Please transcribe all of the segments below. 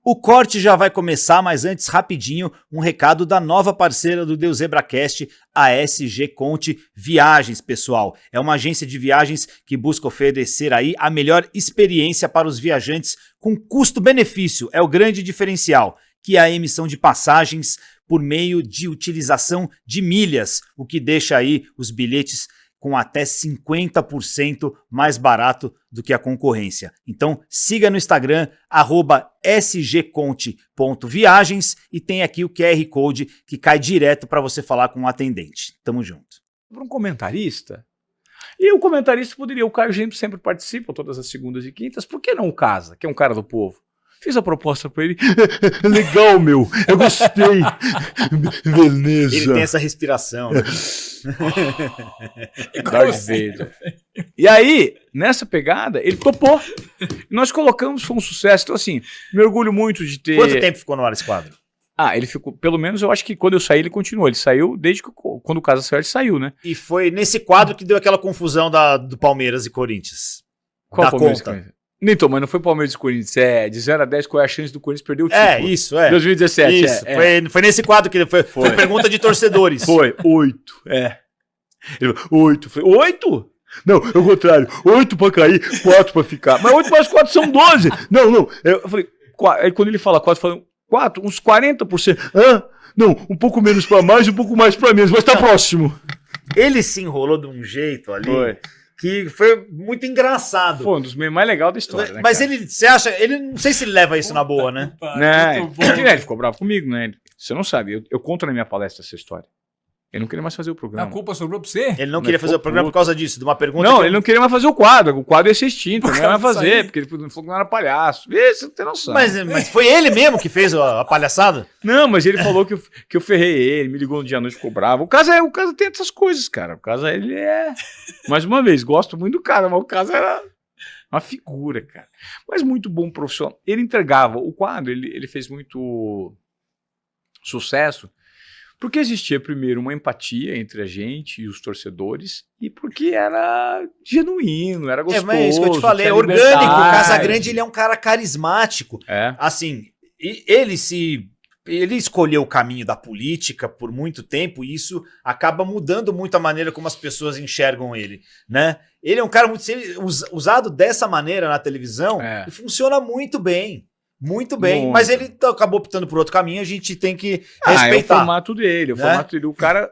O corte já vai começar, mas antes, rapidinho, um recado da nova parceira do Deus ZebraCast, a SG Conte Viagens, pessoal. É uma agência de viagens que busca oferecer aí a melhor experiência para os viajantes com custo-benefício. É o grande diferencial, que é a emissão de passagens por meio de utilização de milhas, o que deixa aí os bilhetes com até 50% mais barato do que a concorrência. Então siga no Instagram, @sgconte.viagens, e tem aqui o QR Code que cai direto para você falar com o atendente. Tamo junto. Para um comentarista, e o comentarista poderia, o Caio Gento sempre participa todas as segundas e quintas, por que não o Casa, que é um cara do povo? Fiz a proposta pra ele. Legal, meu. Eu gostei. Beleza. Ele tem essa respiração. Né? Darth Vader. E aí, nessa pegada, ele topou. Nós colocamos, foi um sucesso. Então, assim, me orgulho muito de ter... Quanto tempo ficou no ar esse quadro? Ele ficou, pelo menos eu acho que quando eu saí ele continuou. Ele saiu desde que quando o Casa saiu, ele saiu, né? E foi nesse quadro que deu aquela confusão do Palmeiras e Corinthians. Qual da Palmeiras conta. Então, mas não foi Palmeiras e Corinthians, de 0 a 10, qual é a chance do Corinthians perder o título? 2017, Isso, foi nesse quadro que foi pergunta de torcedores. Foi, 8, Ele falou, 8, foi 8? Não, é o contrário, 8 pra cair, 4 pra ficar. Mas 8 mais 4 são 12. Não, eu falei, aí quando ele fala 4, eu falei, 4, uns 40%. Não, um pouco menos pra mais, um pouco mais pra menos, mas tá próximo. Ele se enrolou de um jeito ali. Foi. Que foi muito engraçado. Foi um dos memes mais legais da história, né, mas cara? você acha, ele não sei se ele leva isso na boa, né? Ele ficou bravo comigo, né? Você não sabe, eu conto na minha palestra essa história. Ele não queria mais fazer o programa. A culpa sobrou pra você? Ele não queria fazer o programa por causa disso, de uma pergunta. Não, ele não queria mais fazer o quadro ia ser extinto, não ia mais fazer, porque ele falou que não era palhaço. Você não tem noção. Mas foi ele mesmo que fez a palhaçada? Não, mas ele falou que eu ferrei ele, me ligou no dia à noite, ficou bravo. O Casa tem essas coisas, cara. O Casa, ele é... Mais uma vez, gosto muito do cara, mas o Casa era uma figura, cara. Mas muito bom profissional. Ele entregava o quadro, ele fez muito sucesso, porque existia primeiro uma empatia entre a gente e os torcedores, e porque era genuíno, era gostoso. Mas isso que eu te falei, é orgânico. O Casagrande, ele é um cara carismático. Assim, ele escolheu o caminho da política por muito tempo, e isso acaba mudando muito a maneira como as pessoas enxergam ele, né? Ele é um cara muito usado dessa maneira na televisão, e funciona muito bem. Muito bem, muito. Mas ele acabou optando por outro caminho, a gente tem que respeitar. É o formato dele,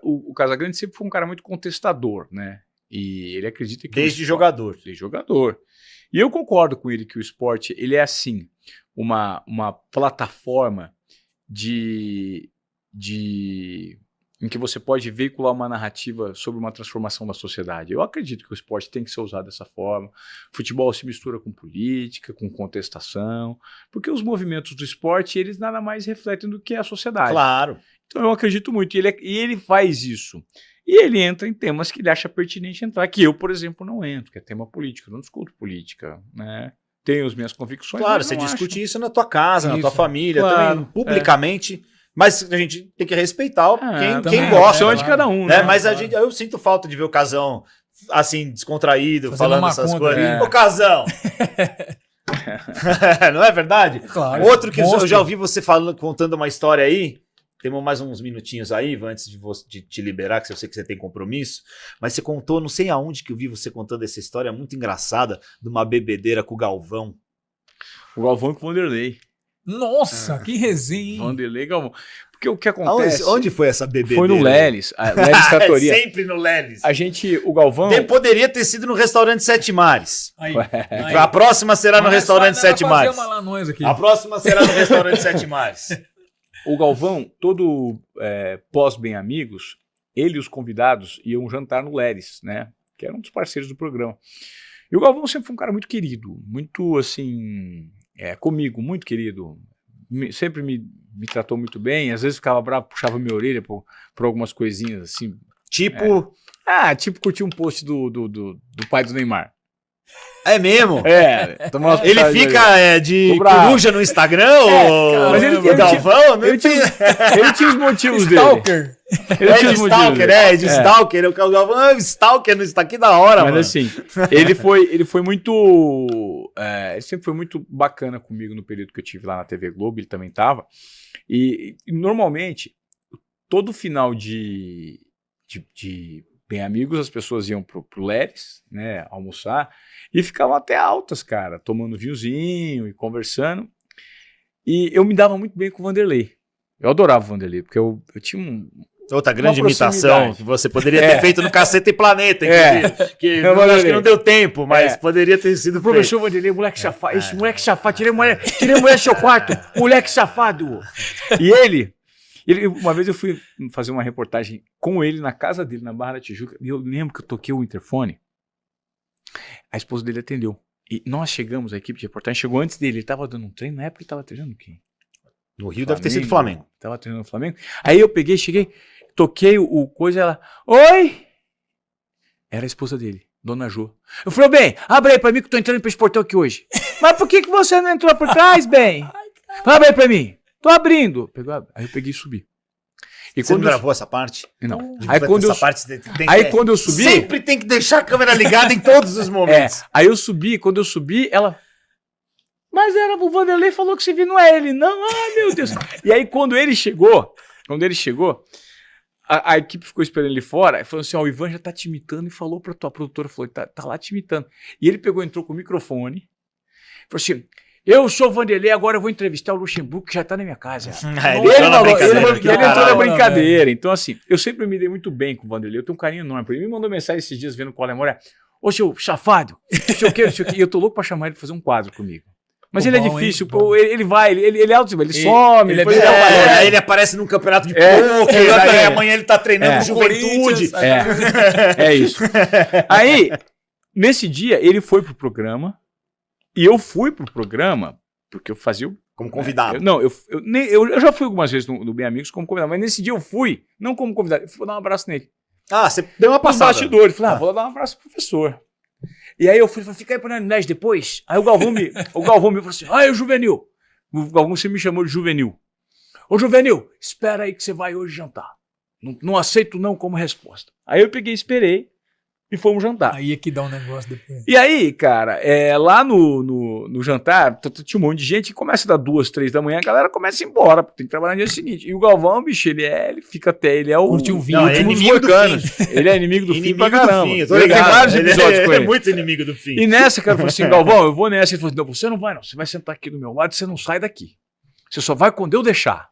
o Casagrande sempre foi um cara muito contestador, né? E ele acredita que... Desde jogador. E eu concordo com ele que o esporte, ele é assim, uma plataforma em que você pode veicular uma narrativa sobre uma transformação da sociedade. Eu acredito que o esporte tem que ser usado dessa forma. Futebol se mistura com política, com contestação, porque os movimentos do esporte, eles nada mais refletem do que a sociedade. Claro. Então eu acredito muito, e ele faz isso. E ele entra em temas que ele acha pertinente entrar, que eu, por exemplo, não entro, que é tema político, eu não discuto política, né? Tenho as minhas convicções. Claro, você discute isso na tua casa, na tua família, também publicamente. Mas a gente tem que respeitar quem gosta. De cada um, né? Mas eu sinto falta de ver o Casão assim, descontraído, falando essas coisas. Ô, Casão! Não é verdade? Claro. Outro que eu já ouvi você contando uma história aí. Temos mais uns minutinhos aí, Ivan, antes de te liberar, que eu sei que você tem compromisso. Mas você contou, não sei aonde que eu vi você contando essa história muito engraçada de uma bebedeira com o Galvão. O Galvão com o Vanderlei. Nossa, que resenha, hein? Vanderlei Galvão. Porque o que acontece... Onde foi essa bebedeira? Foi no Lelis. Lelis Tratoria. Sempre no Lelis. O Galvão... Poderia ter sido no restaurante Sete Mares. A próxima será no restaurante Sete Mares. A próxima será no restaurante Sete Mares. O Galvão, todo pós-Bem Amigos, ele e os convidados iam jantar no Leris, né? Que era um dos parceiros do programa. E o Galvão sempre foi um cara muito querido, muito assim, comigo, muito querido. Sempre me tratou muito bem, às vezes ficava bravo, puxava minha orelha por algumas coisinhas assim. Tipo? Tipo curtir um post do pai do Neymar. É mesmo? Ele fica de coruja no Instagram? Mas ele Galvão? Ele tinha os motivos dele. Ele É tinha de os Stalker, motivos. é de Stalker. O Galvão, Stalker, não está aqui da hora, Mas mano. assim, ele foi muito. Ele sempre foi muito bacana comigo no período que eu tive lá na TV Globo, ele também tava. E normalmente, todo final de Bem Amigos, as pessoas iam pro Leris, né, almoçar, e ficavam até altas, cara, tomando vinhozinho e conversando. E eu me dava muito bem com o Vanderlei. Eu adorava o Vanderlei, porque eu tinha Outra grande uma imitação proximidade. que você poderia ter feito no Cacete e Planeta, inclusive. Que eu acho que não deu tempo, mas poderia ter sido O professor Vanderlei, moleque safado. Esse moleque safado, tirei mulher do seu quarto. Moleque safado. E ele, uma vez eu fui fazer uma reportagem com ele na casa dele, na Barra da Tijuca, e eu lembro que eu toquei o interfone, a esposa dele atendeu. E nós chegamos, a equipe de reportagem chegou antes dele, ele tava dando um treino, na época ele tava treinando quem? No Rio deve ter sido Flamengo. Tava treinando o Flamengo. Aí eu peguei, cheguei, toquei o coisa, ela, oi! Era a esposa dele, Dona Jo. Eu falei, bem, abre aí pra mim que eu tô entrando pra esse portão aqui hoje. Mas por que você não entrou por trás, bem? Abre aí pra mim. Tô abrindo. Aí eu peguei e subi. E Você não gravou essa parte? Não. Aí Quando eu subi... Sempre tem que deixar a câmera ligada em todos os momentos. Aí eu subi, quando eu subi, ela... Mas era o Vanderlei falou que você viu, não é ele, não? Ah, meu Deus. E aí quando ele chegou, a equipe ficou esperando ele fora, e falou assim, ó, o Ivan já tá te imitando, e falou pra tua produtora, falou, tá lá te imitando. E ele pegou, entrou com o microfone, falou assim, eu sou o Vanderlei, agora eu vou entrevistar o Luxemburgo, que já tá na minha casa. Ele entrou na brincadeira. Então assim, eu sempre me dei muito bem com o Vanderlei, eu tenho um carinho enorme. Ele me mandou mensagem esses dias, vendo qual é a memória. Ô, seu safado, sei o que. E eu tô louco pra chamar ele pra fazer um quadro comigo. Mas ele é difícil, ele vai, ele é alto, ele some, aí ele aparece num campeonato de pôquer, aí amanhã ele tá treinando Juventude. É isso. Aí, nesse dia, ele foi pro programa, e eu fui pro programa, porque eu fazia o... Como convidado. Eu já fui algumas vezes no Bem Amigos como convidado, mas nesse dia eu fui, não como convidado, eu fui dar um abraço nele. Ah, você deu uma passada. Bastidores, falei, vou dar um abraço pro professor. E aí eu fui, fica aí pra nós depois. Aí o Galvão me falou assim, o Juvenil. O Galvão sempre me chamou de Juvenil. Ô Juvenil, espera aí que você vai hoje jantar. Não aceito não como resposta. Aí eu peguei, esperei e fomos jantar. Aí é que dá um negócio depois. E aí, cara, lá no jantar, tinha um monte de gente que começa a dar 2, 3 da manhã, a galera começa a ir embora, porque tem que trabalhar no dia seguinte. E o Galvão, bicho, ele fica até, ele é o... Curte um vinho, não, é inimigo do fim. Ele é inimigo do fim pra caramba. Fim, Tem vários episódios com ele. É muito inimigo do fim. E nessa, cara, eu falei assim, Galvão, eu vou nessa. Ele falou assim, não, você não vai não, você vai sentar aqui do meu lado e você não sai daqui. Você só vai quando eu deixar.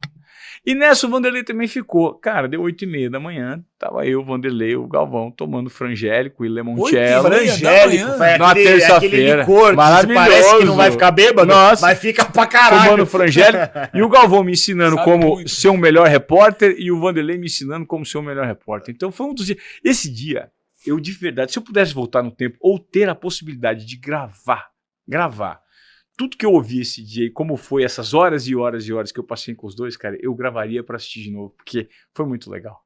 E nessa o Vanderlei também ficou. Cara, deu 8h30 da manhã, tava eu, o Vanderlei, o Galvão, tomando frangélico e limoncello. Frangélico, na terça-feira. Aquele licor maravilhoso. Parece que não vai ficar bêbado, nossa, mas fica pra caralho. Tomando frangélico. E o Galvão me ensinando como ser um melhor repórter e o Vanderlei me ensinando como ser um melhor repórter. Então foi um dos dias. Esse dia, eu de verdade, se eu pudesse voltar no tempo ou ter a possibilidade de gravar tudo que eu ouvi esse dia e como foi essas horas e horas e horas que eu passei com os dois, cara, eu gravaria pra assistir de novo, porque foi muito legal.